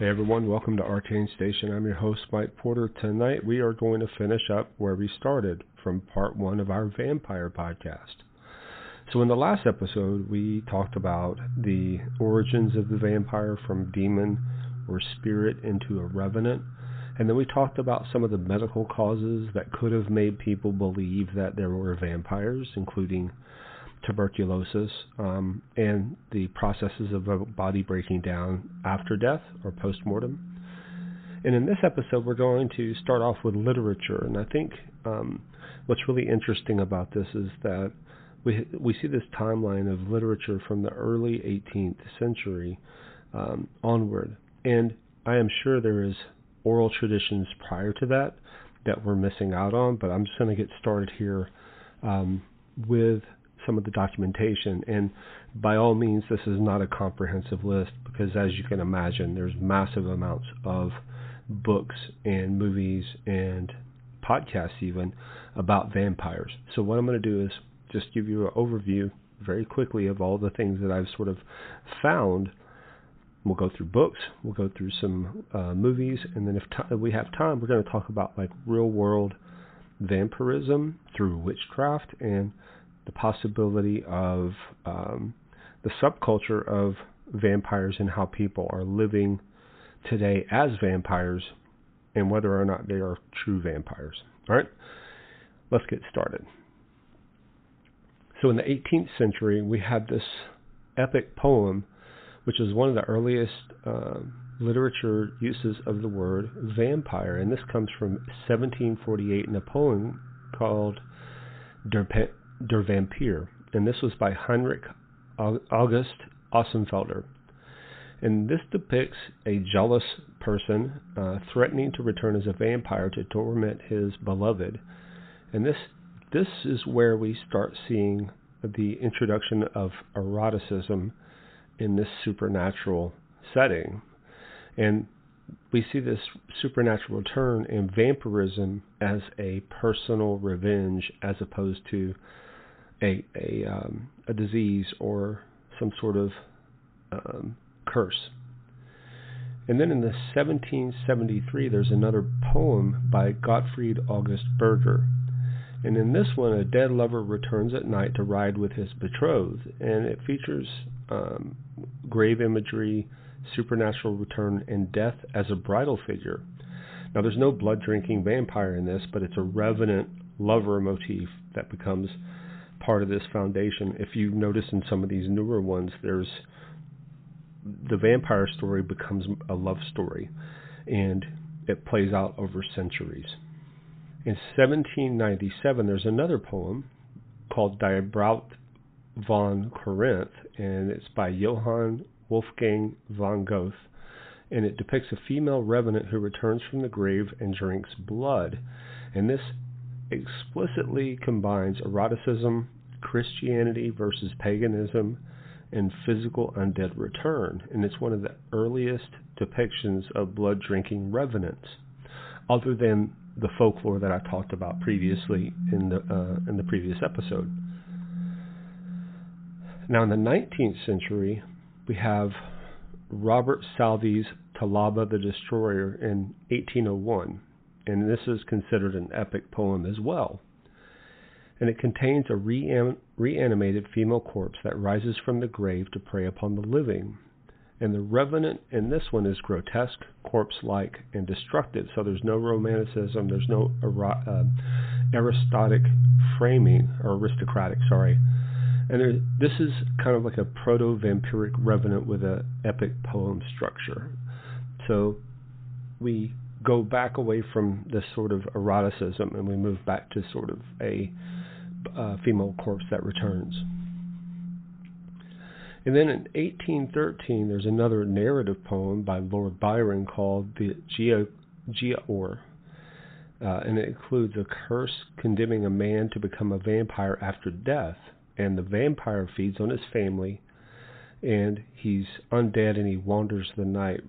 Hey everyone, welcome to Arcane Station. I'm your host, Mike Porter. Tonight we are going to finish up where we started from part one of our vampire podcast. So in the last episode, we talked about the origins of the vampire from demon or spirit into a revenant. And then we talked about some of the medical causes that could have made people believe that there were vampires, including tuberculosis, and the processes of a body breaking down after death or post-mortem. And in this episode, we're going to start off with literature. And I think what's really interesting about this is that we see this timeline of literature from the early 18th century onward. And I am sure there is oral traditions prior to that we're missing out on, but I'm just going to get started here with some of the documentation. And by all means, this is not a comprehensive list because, as you can imagine, there's massive amounts of books and movies and podcasts even about vampires. So what I'm going to do is just give you an overview very quickly of all the things that I've sort of found. We'll go through books, we'll go through some movies, and then if we have time, we're going to talk about like real world vampirism through witchcraft and the possibility of the subculture of vampires and how people are living today as vampires and whether or not they are true vampires. All right, let's get started. So in the 18th century, we had this epic poem, which is one of the earliest literature uses of the word vampire, and this comes from 1748 in a poem called Der Vampir, and this was by Heinrich August Ossenfelder. And this depicts a jealous person threatening to return as a vampire to torment his beloved. And this is where we start seeing the introduction of eroticism in this supernatural setting. And we see this supernatural turn in vampirism as a personal revenge as opposed to a disease or some sort of curse. And then in the 1773, there's another poem by Gottfried August Berger. And in this one, a dead lover returns at night to ride with his betrothed. And it features grave imagery, supernatural return, and death as a bridal figure. Now, there's no blood-drinking vampire in this, but it's a revenant lover motif that becomes part of this foundation. If you notice in some of these newer ones, there's the vampire story becomes a love story, and it plays out over centuries. In 1797, there's another poem called Die Braut von Corinth, and it's by Johann Wolfgang von Goethe, and it depicts a female revenant who returns from the grave and drinks blood. And this explicitly combines eroticism, Christianity versus paganism, and physical undead return. And it's one of the earliest depictions of blood-drinking revenants, other than the folklore that I talked about previously in the previous episode. Now, in the 19th century, we have Robert Southey's Talaba the Destroyer in 1801, and this is considered an epic poem as well. And it contains a reanimated female corpse that rises from the grave to prey upon the living. And the revenant in this one is grotesque, corpse-like, and destructive. So there's no romanticism, there's no aristocratic framing. And this is kind of like a proto-vampiric revenant with an epic poem structure. So we go back away from this sort of eroticism and we move back to sort of a female corpse that returns. And then in 1813, there's another narrative poem by Lord Byron called the Giaour. And it includes a curse condemning a man to become a vampire after death. And the vampire feeds on his family, and he's undead, and he wanders the night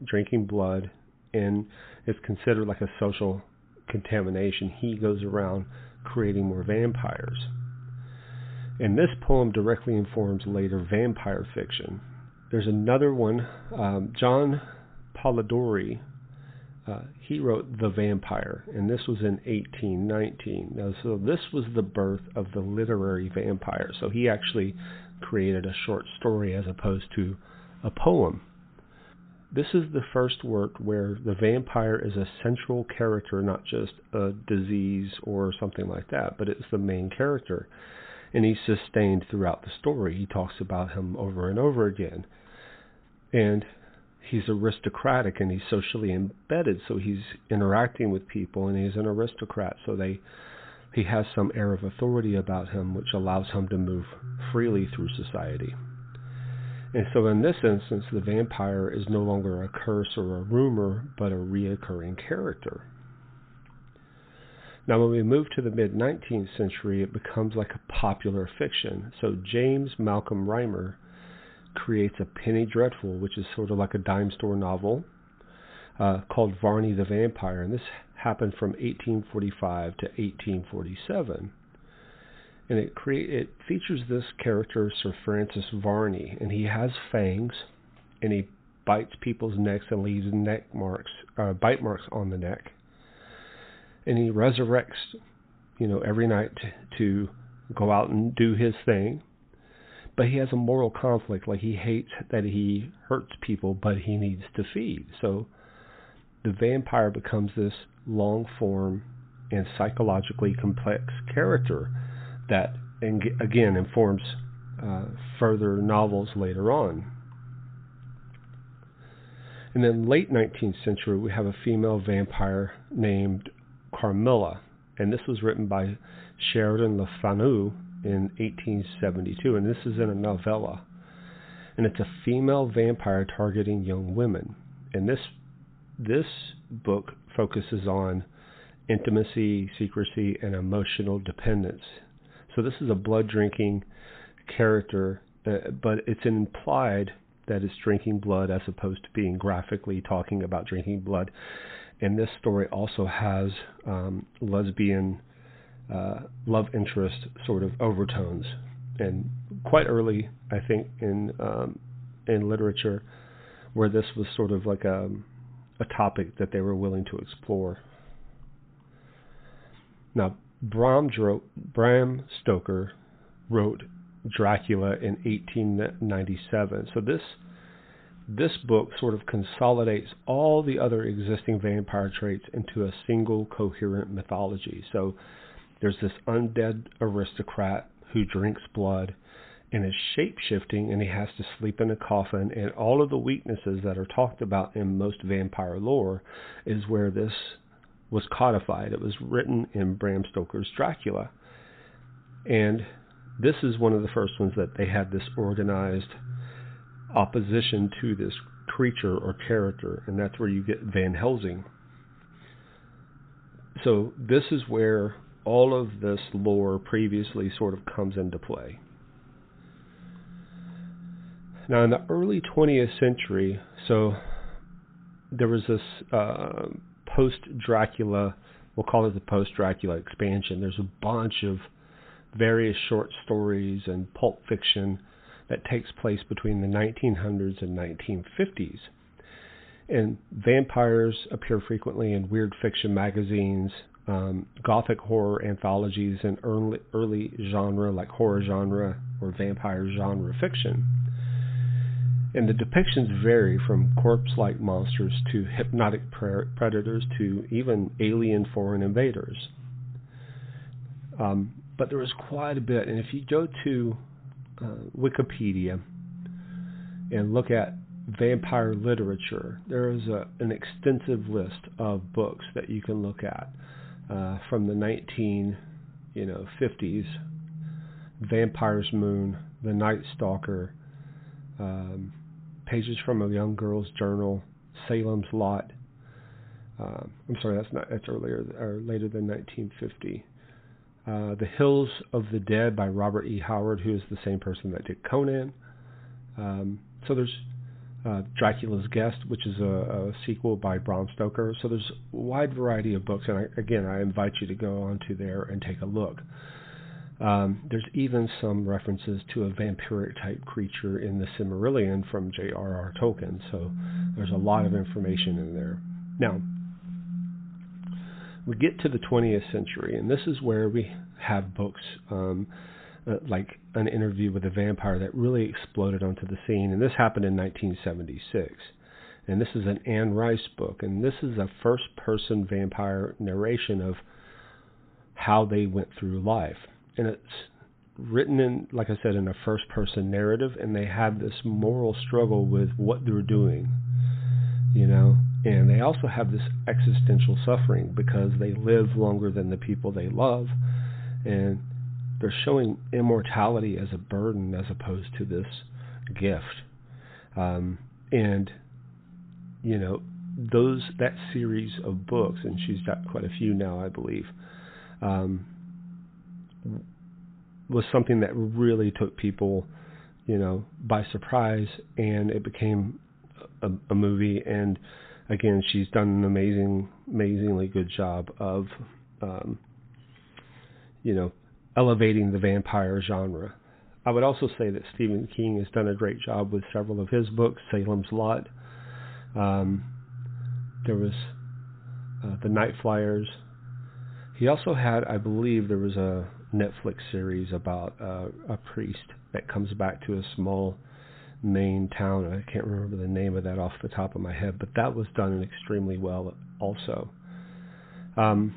drinking blood, and it's considered like a social contamination. He goes around creating more vampires. And this poem directly informs later vampire fiction. There's another one, John Polidori, he wrote The Vampire, and this was in 1819. Now, so this was the birth of the literary vampire. So he actually created a short story as opposed to a poem. This is the first work where the vampire is a central character, not just a disease or something like that, but it's the main character. And he's sustained throughout the story. He talks about him over and over again. And he's aristocratic and he's socially embedded, so he's interacting with people and he's an aristocrat, so he has some air of authority about him which allows him to move freely through society. And so in this instance, the vampire is no longer a curse or a rumor, but a reoccurring character. Now, when we move to the mid-19th century, it becomes like a popular fiction. So James Malcolm Rymer creates a penny dreadful, which is sort of like a dime store novel, called Varney the Vampire. And this happened from 1845 to 1847. And it features this character, Sir Francis Varney, and he has fangs, and he bites people's necks and leaves bite marks on the neck. And he resurrects, every night to go out and do his thing. But he has a moral conflict, like he hates that he hurts people, but he needs to feed. So the vampire becomes this long-form and psychologically complex character that, again, informs further novels later on. And then late 19th century, we have a female vampire named Carmilla, and this was written by Sheridan Le Fanu in 1872, and this is in a novella. And it's a female vampire targeting young women. And this book focuses on intimacy, secrecy, and emotional dependence. So this is a blood-drinking character, but it's implied that it's drinking blood as opposed to being graphically talking about drinking blood. And this story also has lesbian love interest sort of overtones. And quite early, I think, in literature, where this was sort of like a topic that they were willing to explore. Now, Bram Stoker wrote Dracula in 1897. So this book sort of consolidates all the other existing vampire traits into a single coherent mythology. So there's this undead aristocrat who drinks blood and is shape-shifting, and he has to sleep in a coffin, and all of the weaknesses that are talked about in most vampire lore is where this was codified. It was written in Bram Stoker's Dracula. And this is one of the first ones that they had this organized opposition to this creature or character, and that's where you get Van Helsing. So this is where all of this lore previously sort of comes into play. Now, in the early 20th century, so there was this post-Dracula, we'll call it the post-Dracula expansion. There's a bunch of various short stories and pulp fiction that takes place between the 1900s and 1950s. And vampires appear frequently in weird fiction magazines, Gothic horror anthologies, and early genre like horror genre or vampire genre fiction. And the depictions vary from corpse-like monsters to hypnotic predators to even alien foreign invaders. But there is quite a bit, and if you go to Wikipedia and look at vampire literature, there is an extensive list of books that you can look at from the 1950s, Vampire's Moon, The Night Stalker, Pages from a Young Girl's Journal, Salem's Lot. I'm sorry, that's earlier or later than 1950. The Hills of the Dead by Robert E. Howard, who is the same person that did Conan. So there's Dracula's Guest, which is a sequel by Bram Stoker. So there's a wide variety of books, and I invite you to go onto there and take a look. There's even some references to a vampiric type creature in the Silmarillion from J.R.R. Tolkien, so there's a lot of information in there. Now, we get to the 20th century, and this is where we have books like An Interview with a Vampire that really exploded onto the scene, and this happened in 1976. And this is an Anne Rice book, and this is a first-person vampire narration of how they went through life. And it's written in, like I said, in a first-person narrative, and they have this moral struggle with what they're doing, you know. And they also have this existential suffering because they live longer than the people they love, and they're showing immortality as a burden as opposed to this gift. And you know, that series of books, and she's got quite a few now, I believe, was something that really took people, you know, by surprise, and it became a movie. And again, she's done an amazingly good job of, you know, elevating the vampire genre. I would also say that Stephen King has done a great job with several of his books. Salem's Lot. There was The Night Flyers. He also had, I believe, there was a Netflix series about a priest that comes back to a small Maine town. I can't remember the name of that off the top of my head, but that was done extremely well also. Now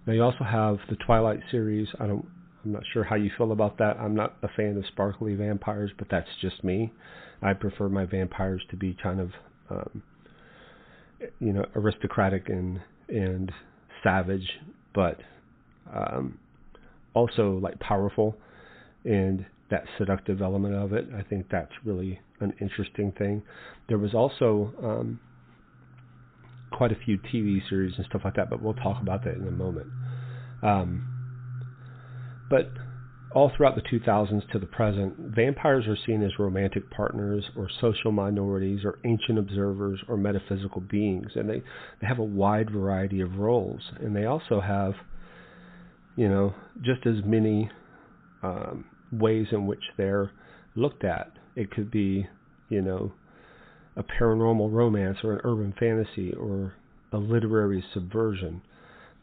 you also have the Twilight series. I'm not sure how you feel about that. I'm not a fan of sparkly vampires, but that's just me. I prefer my vampires to be kind of, you know, aristocratic and savage, but also like powerful, and that seductive element of it. I think that's really an interesting thing. There was also quite a few TV series and stuff like that, but we'll talk about that in a moment. But all throughout the 2000s to the present, vampires are seen as romantic partners or social minorities or ancient observers or metaphysical beings, and they have a wide variety of roles, and they also have, you know, just as many ways in which they're looked at. It could be, you know, a paranormal romance or an urban fantasy or a literary subversion,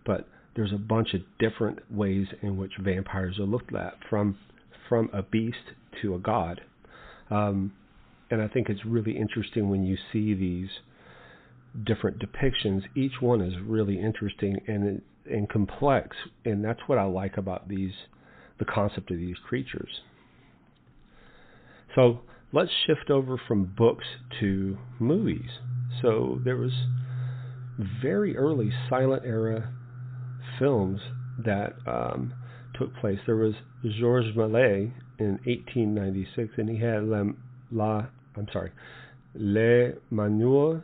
but there's a bunch of different ways in which vampires are looked at, from a beast to a god. And I think it's really interesting when you see these different depictions. Each one is really interesting and complex, and that's what I like about the concept of these creatures. So let's shift over from books to movies. So there was very early silent era films that took place. There was Georges Méliès in 1896, and he had Les Manuels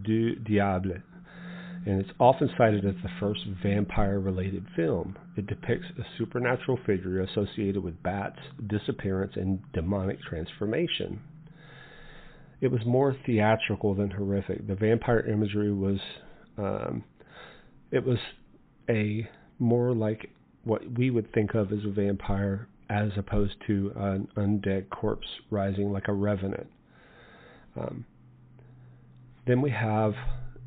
du Diable, and it's often cited as the first vampire-related film. It depicts a supernatural figure associated with bats, disappearance, and demonic transformation. It was more theatrical than horrific. The vampire imagery was, it was a more like what we would think of as a vampire, as opposed to an undead corpse rising like a revenant. Then we have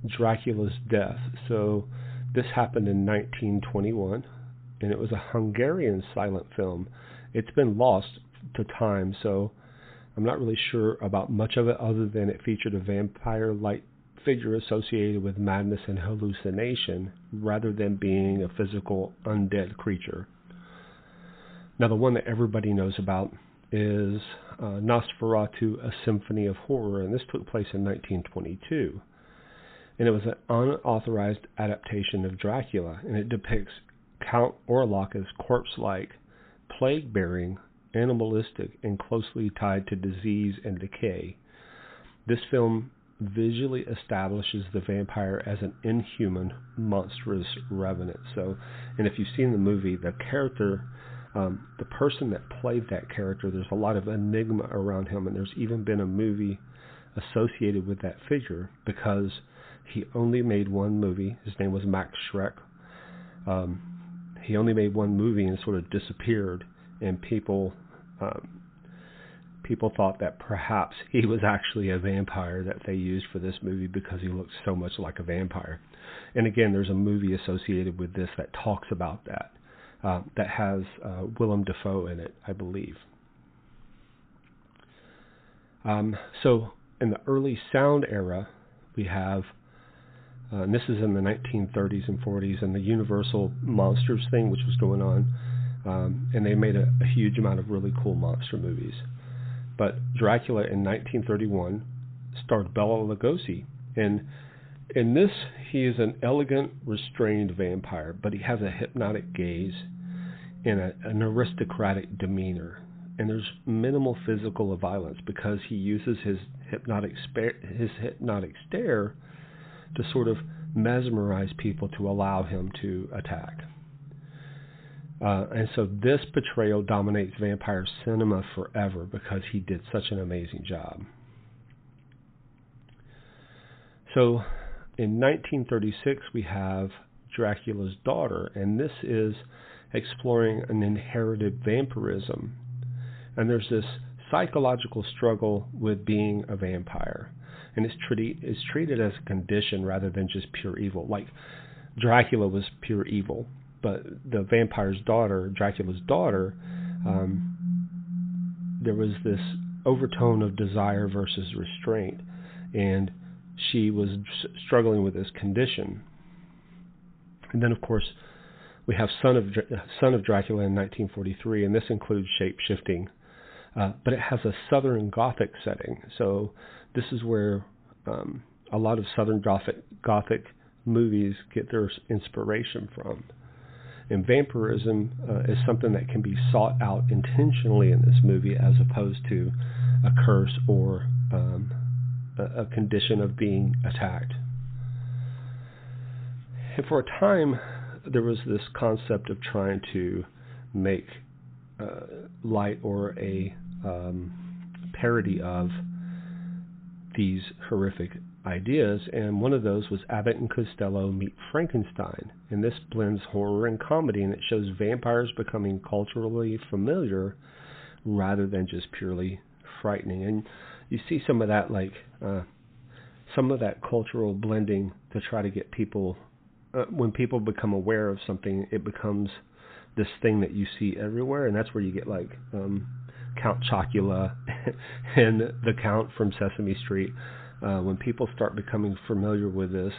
Dracula's Death. So this happened in 1921, and it was a Hungarian silent film. It's been lost to time, so I'm not really sure about much of it, other than it featured a vampire-like figure associated with madness and hallucination, rather than being a physical undead creature. Now, the one that everybody knows about is Nosferatu, A Symphony of Horror, and this took place in 1922. And it was an unauthorized adaptation of Dracula, and it depicts Count Orlok as corpse-like, plague-bearing, animalistic, and closely tied to disease and decay. This film visually establishes the vampire as an inhuman, monstrous revenant. So, and if you've seen the movie, the character, the person that played that character, there's a lot of enigma around him, and there's even been a movie associated with that figure, because he only made one movie. His name was Max Schreck. he only made one movie and sort of disappeared, and people thought that perhaps he was actually a vampire that they used for this movie because he looked so much like a vampire. And again, there's a movie associated with this that talks about that, that has Willem Dafoe in it, I believe. So in the early sound era, we have, and this is in the 1930s and 40s, and the Universal Monsters thing, which was going on, and they made a huge amount of really cool monster movies. But Dracula in 1931 starred Bela Lugosi, and in this he is an elegant, restrained vampire, but he has a hypnotic gaze and an aristocratic demeanor. And there's minimal physical violence because he uses his hypnotic stare to sort of mesmerize people to allow him to attack. And so this portrayal dominates vampire cinema forever because he did such an amazing job. So in 1936 we have Dracula's Daughter, and this is exploring an inherited vampirism. And there's this psychological struggle with being a vampire. And it's treated as a condition rather than just pure evil. Like Dracula was pure evil, but the vampire's daughter, Dracula's daughter, there was this overtone of desire versus restraint. And she was struggling with this condition. And then, of course, we have Son of Dracula in 1943, and this includes shape-shifting. But it has a Southern Gothic setting. So this is where a lot of Southern Gothic movies get their inspiration from. And vampirism is something that can be sought out intentionally in this movie as opposed to a curse or a condition of being attacked. And for a time, there was this concept of trying to make light or a parody of these horrific ideas, and one of those was Abbott and Costello Meet Frankenstein. And this blends horror and comedy, and it shows vampires becoming culturally familiar rather than just purely frightening. And you see some of that, like some of that cultural blending to try to get people, when people become aware of something, it becomes this thing that you see everywhere, and that's where you get like Count Chocula and the Count from Sesame Street. When people start becoming familiar with this,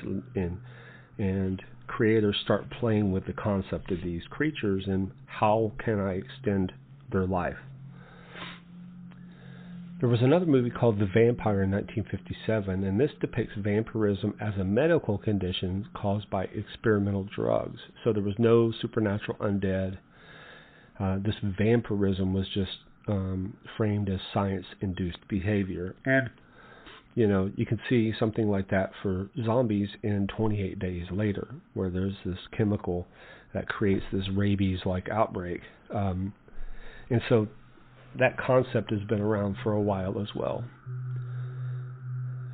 and creators start playing with the concept of these creatures and how can I extend their life. There was another movie called The Vampire in 1957, and this depicts vampirism as a medical condition caused by experimental drugs. So there was no supernatural undead. This vampirism was just framed as science-induced behavior. And, you know, you can see something like that for zombies in 28 Days Later, where there's this chemical that creates this rabies-like outbreak. And so that concept has been around for a while as well.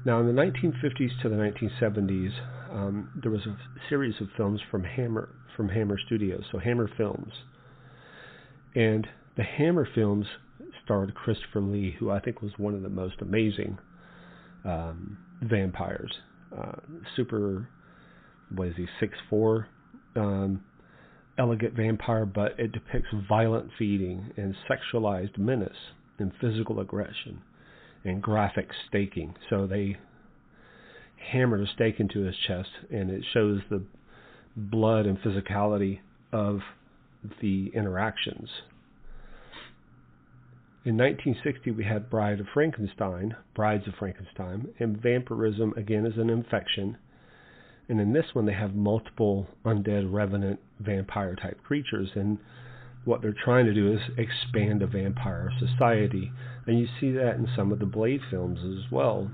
Now, in the 1950s to the 1970s, there was a series of films from Hammer Studios, so Hammer Films. And the Hammer films starred Christopher Lee, who I think was one of the most amazing vampires. Super, what is he, 6'4", elegant vampire, but it depicts violent feeding and sexualized menace and physical aggression and graphic staking. So they hammered a stake into his chest, and it shows the blood and physicality of the interactions. In 1960, we had Brides of Frankenstein, and vampirism, again, is an infection. And in this one, they have multiple undead revenant vampire-type creatures. And what they're trying to do is expand a vampire society. And you see that in some of the Blade films as well.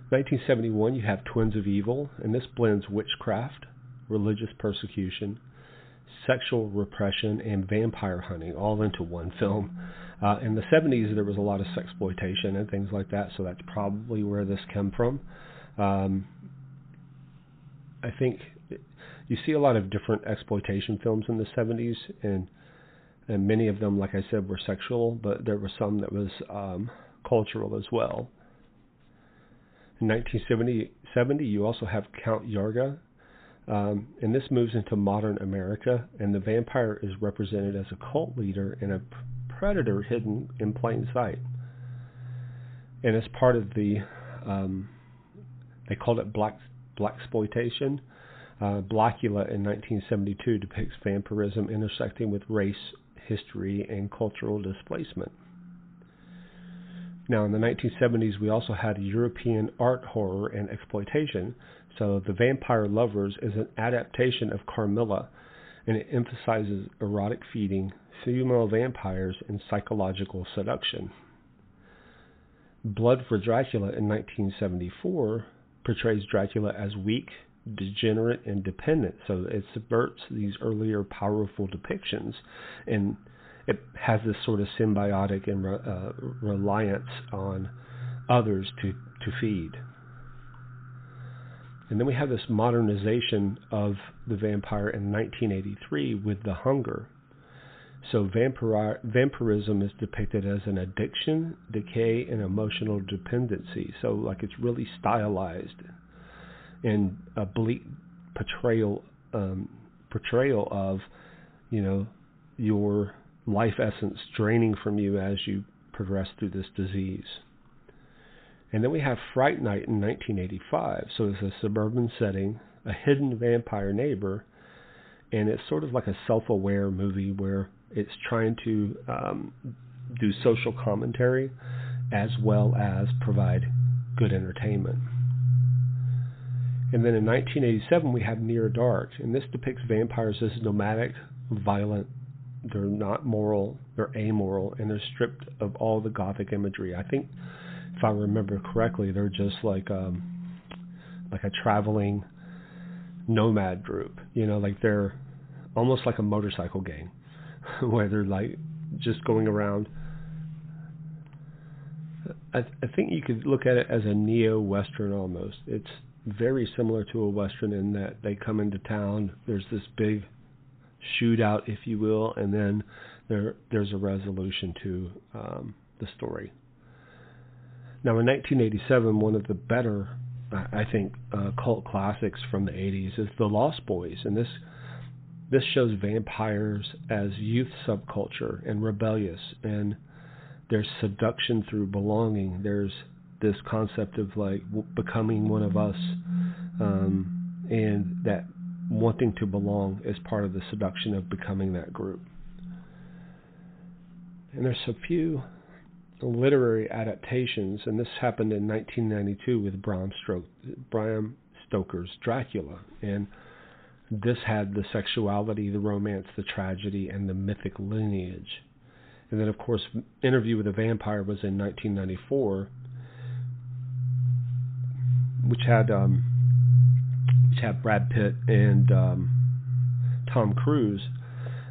1971, you have Twins of Evil, and this blends witchcraft, religious persecution, sexual repression, and vampire hunting all into one film. In the 70s, there was a lot of sexploitation and things like that, so that's probably where this came from. I think you see a lot of different exploitation films in the 70s, and many of them, like I said, were sexual, but there were some that was cultural as well. In 1970, you also have Count Yorga, and this moves into modern America, and the vampire is represented as a cult leader and a predator hidden in plain sight. And as part of the, they called it blaxploitation. Blackula in 1972 depicts vampirism intersecting with race, history, and cultural displacement. Now, in the 1970s, we also had European art horror and exploitation. So The Vampire Lovers is an adaptation of Carmilla, and it emphasizes erotic feeding, female vampires, and psychological seduction. Blood for Dracula in 1974 portrays Dracula as weak, degenerate, and dependent. So it subverts these earlier powerful depictions, and it has this sort of symbiotic and reliance on others to feed. And then we have this modernization of the vampire in 1983 with The Hunger. So vampirism is depicted as an addiction, decay, and emotional dependency. So like it's really stylized, and a bleak portrayal of, your life essence draining from you as you progress through this disease. And then we have Fright Night in 1985. So it's a suburban setting, a hidden vampire neighbor, and it's sort of like a self-aware movie where it's trying to do social commentary as well as provide good entertainment. And then in 1987 we have Near Dark, and this depicts vampires as nomadic, violent. They're not moral, they're amoral, and they're stripped of all the Gothic imagery. I think, if I remember correctly, they're just like a traveling nomad group. Like they're almost like a motorcycle gang, where they're like just going around. I think you could look at it as a neo-Western almost. It's very similar to a Western in that they come into town, there's this big shootout, if you will, and then there's a resolution to the story. Now, in 1987, one of the better, I think, cult classics from the 80s is The Lost Boys, and this shows vampires as youth subculture and rebellious, and there's seduction through belonging. There's this concept of like becoming one of us, and that wanting to belong is part of the seduction of becoming that group. And there's a few literary adaptations, and this happened in 1992 with Bram Stoker's Dracula, and this had the sexuality, the romance, the tragedy, and the mythic lineage. And then, of course, Interview with a Vampire was in 1994, which had Brad Pitt and Tom Cruise.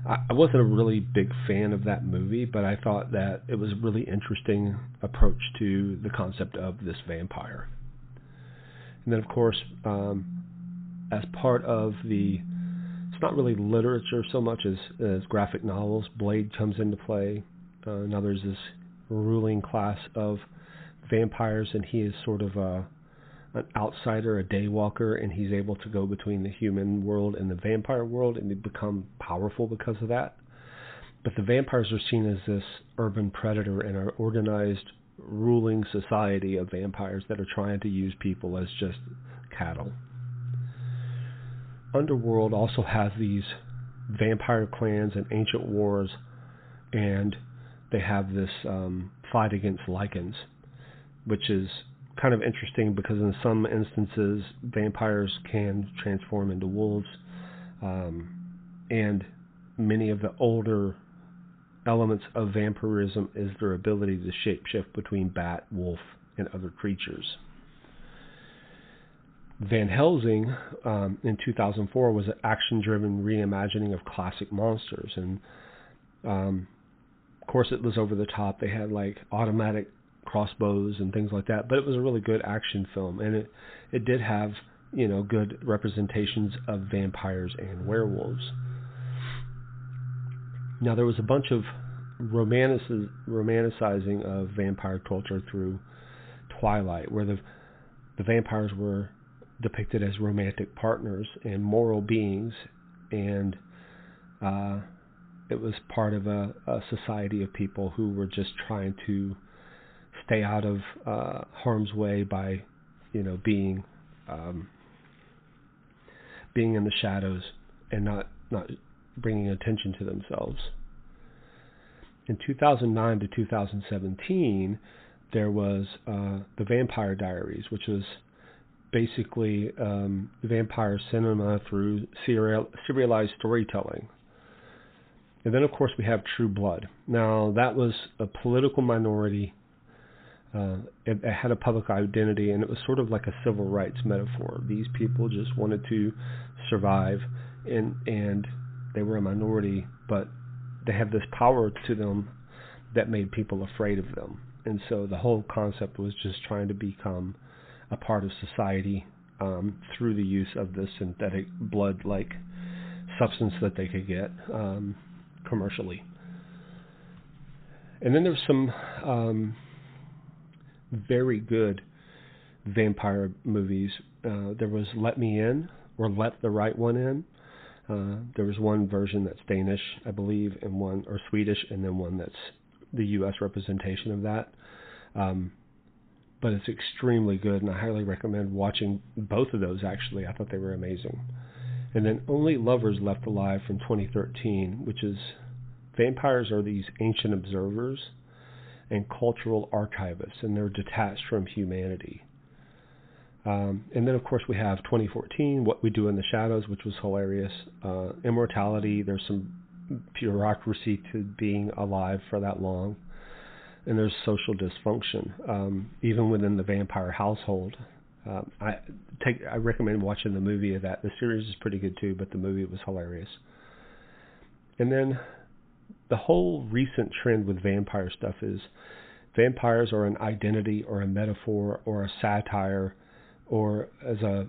I wasn't a really big fan of that movie, but I thought that it was a really interesting approach to the concept of this vampire. And then, of course, as part of it's not really literature so much as graphic novels, Blade comes into play. Now there's this ruling class of vampires, and he is sort of an outsider, a daywalker, and he's able to go between the human world and the vampire world, and they become powerful because of that. But the vampires are seen as this urban predator in an organized, ruling society of vampires that are trying to use people as just cattle. Underworld also has these vampire clans and ancient wars, and they have this fight against lichens, which is kind of interesting because in some instances vampires can transform into wolves, and many of the older elements of vampirism is their ability to shapeshift between bat, wolf, and other creatures. Van Helsing in 2004 was an action-driven reimagining of classic monsters, and of course it was over the top. They had like automatic crossbows and things like that, but it was a really good action film, and it did have good representations of vampires and werewolves. Now, there was a bunch of romanticizing of vampire culture through Twilight, where the vampires were depicted as romantic partners and moral beings, and it was part of a society of people who were just trying to stay out of harm's way by, being in the shadows and not bringing attention to themselves. In 2009 to 2017, there was the Vampire Diaries, which was basically vampire cinema through serialized storytelling. And then, of course, we have True Blood. Now, that was a political minority. It had a public identity, and it was sort of like a civil rights metaphor. These people just wanted to survive, and they were a minority, but they had this power to them that made people afraid of them. And so the whole concept was just trying to become a part of society through the use of this synthetic blood-like substance that they could get commercially. And then there's some very good vampire movies. There was Let Me In, or Let the Right One In. There was one version that's Danish, I believe, and one, or Swedish, and then one that's the U.S. representation of that. But it's extremely good, and I highly recommend watching both of those, actually. I thought they were amazing. And then Only Lovers Left Alive from 2013, which is vampires are these ancient observers and cultural archivists, and they're detached from humanity. And then, of course, we have 2014, What We Do in the Shadows, which was hilarious. Immortality, there's some bureaucracy to being alive for that long. And there's social dysfunction, even within the vampire household. I recommend watching the movie of that. The series is pretty good too, but the movie was hilarious. And then the whole recent trend with vampire stuff is vampires are an identity or a metaphor or a satire or as a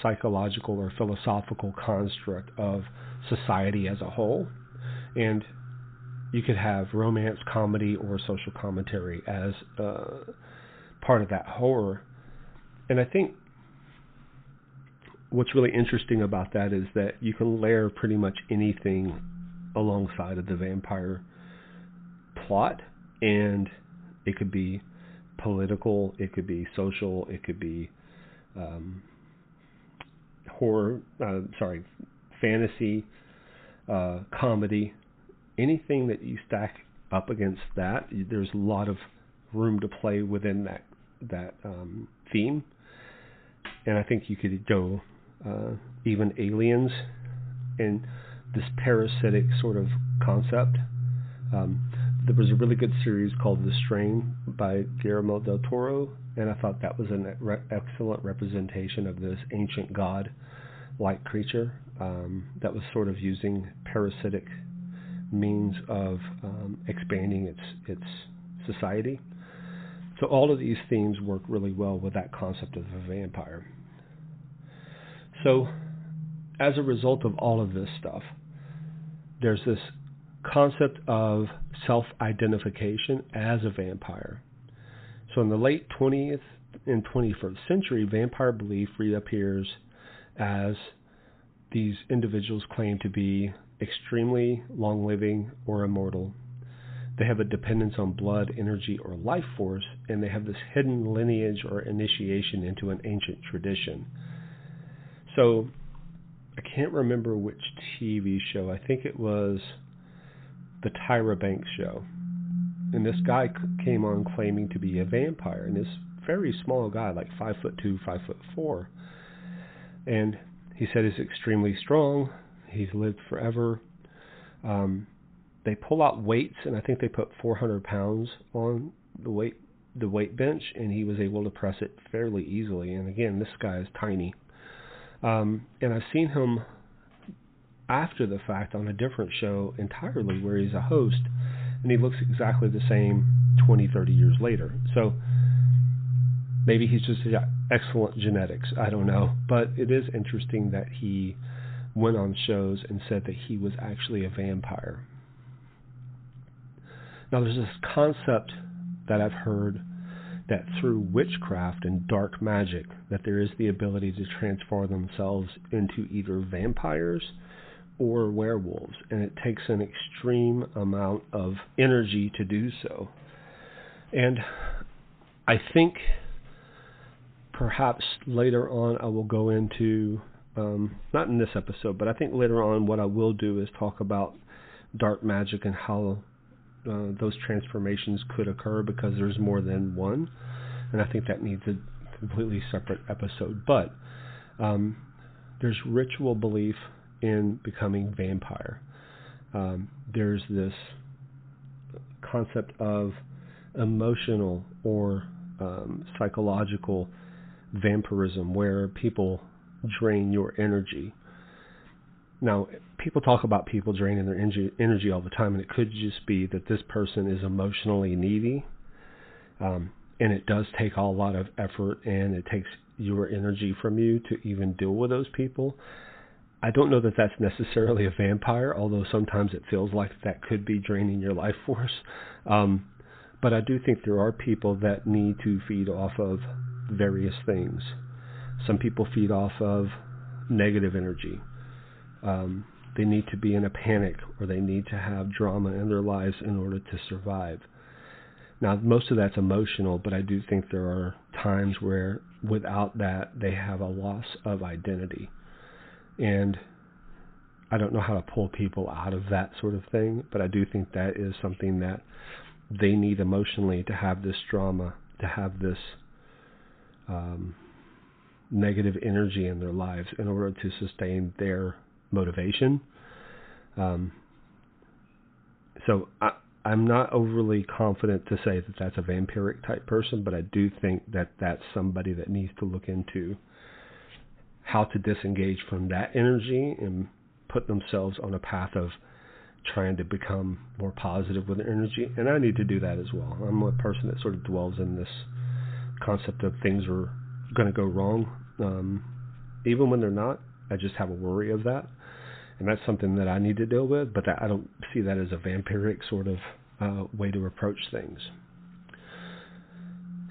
psychological or philosophical construct of society as a whole. And you could have romance, comedy, or social commentary as part of that horror. And I think what's really interesting about that is that you can layer pretty much anything alongside of the vampire plot, and it could be political, it could be social, it could be fantasy, comedy. Anything that you stack up against that, there's a lot of room to play within that theme. And I think you could go even aliens and this parasitic sort of concept. There was a really good series called The Strain by Guillermo del Toro, and I thought that was an excellent representation of this ancient god-like creature that was sort of using parasitic means of expanding its society. So all of these themes work really well with that concept of a vampire. So as a result of all of this stuff, there's this concept of self-identification as a vampire. So in the late 20th and 21st century, vampire belief reappears as these individuals claim to be extremely long-living or immortal. They have a dependence on blood, energy, or life force, and they have this hidden lineage or initiation into an ancient tradition. So I can't remember which TV show. I think it was the Tyra Banks show. And this guy came on claiming to be a vampire, and this very small guy, like 5'2", 5'4", and he said he's extremely strong. He's lived forever. They pull out weights, and I think they put 400 pounds on the weight bench, and he was able to press it fairly easily. And again, this guy is tiny. And I've seen him after the fact on a different show entirely, where he's a host, and he looks exactly the same 20, 30 years later. So Maybe he's just got excellent genetics. I don't know. But it is interesting that he went on shows and said that he was actually a vampire. Now, there's this concept that I've heard that through witchcraft and dark magic, that there is the ability to transform themselves into either vampires or werewolves, and it takes an extreme amount of energy to do so. And I think perhaps later on I will go into, not in this episode, but I think later on what I will do is talk about dark magic and how those transformations could occur, because there's more than one, and I think that needs a completely separate episode. But there's ritual belief in becoming vampire. There's this concept of emotional or psychological vampirism, where people drain your energy. Now, people talk about people draining their energy all the time, and it could just be that this person is emotionally needy, and it does take a lot of effort, and it takes your energy from you to even deal with those people. I don't know that that's necessarily a vampire, although sometimes it feels like that could be draining your life force. But I do think there are people that need to feed off of various things. Some people feed off of negative energy. They need to be in a panic, or they need to have drama in their lives in order to survive. Now, most of that's emotional, but I do think there are times where without that, they have a loss of identity. And I don't know how to pull people out of that sort of thing, but I do think that is something that they need emotionally to have this drama, to have this negative energy in their lives in order to sustain their motivation. So I'm not overly confident to say that that's a vampiric type person, but I do think that that's somebody that needs to look into how to disengage from that energy and put themselves on a path of trying to become more positive with their energy. And I need to do that as well. I'm a person that sort of dwells in this concept of things are going to go wrong. Even when they're not, I just have a worry of that. And that's something that I need to deal with, but I don't see that as a vampiric sort of way to approach things.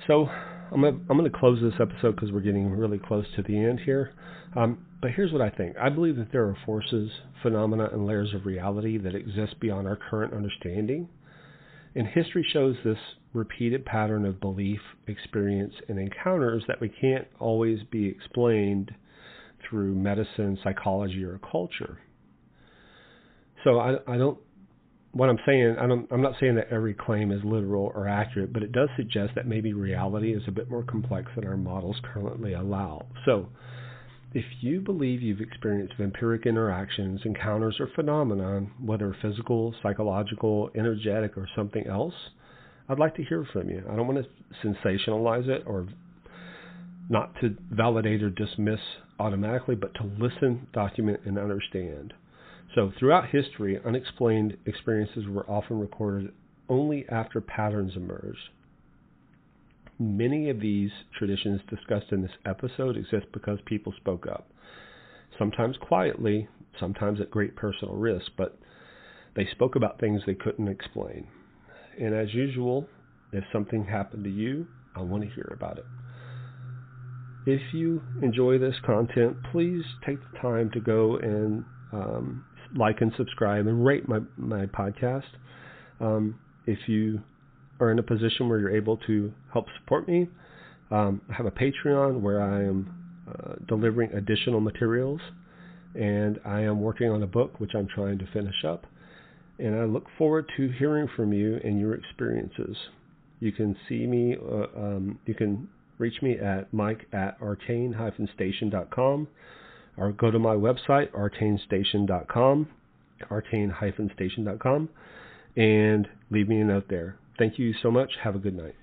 So I'm going to close this episode because we're getting really close to the end here. But here's what I think. I believe that there are forces, phenomena, and layers of reality that exist beyond our current understanding. And history shows this repeated pattern of belief, experience, and encounters that we can't always be explained through medicine, psychology, or culture. So I'm not saying that every claim is literal or accurate, but it does suggest that maybe reality is a bit more complex than our models currently allow. So if you believe you've experienced vampiric interactions, encounters, or phenomena, whether physical, psychological, energetic, or something else, I'd like to hear from you. I don't want to sensationalize it or not to validate or dismiss automatically, but to listen, document, and understand. So throughout history, unexplained experiences were often recorded only after patterns emerged. Many of these traditions discussed in this episode exist because people spoke up, sometimes quietly, sometimes at great personal risk, but they spoke about things they couldn't explain. And as usual, if something happened to you, I want to hear about it. If you enjoy this content, please take the time to go and like and subscribe and rate my podcast. If you are in a position where you're able to help support me, I have a Patreon where I am delivering additional materials, and I am working on a book which I'm trying to finish up, and I look forward to hearing from you and your experiences. You can see me, you can reach me at mike@arcane-station.com, or go to my website, arcane-station.com, and leave me a note there. Thank you so much. Have a good night.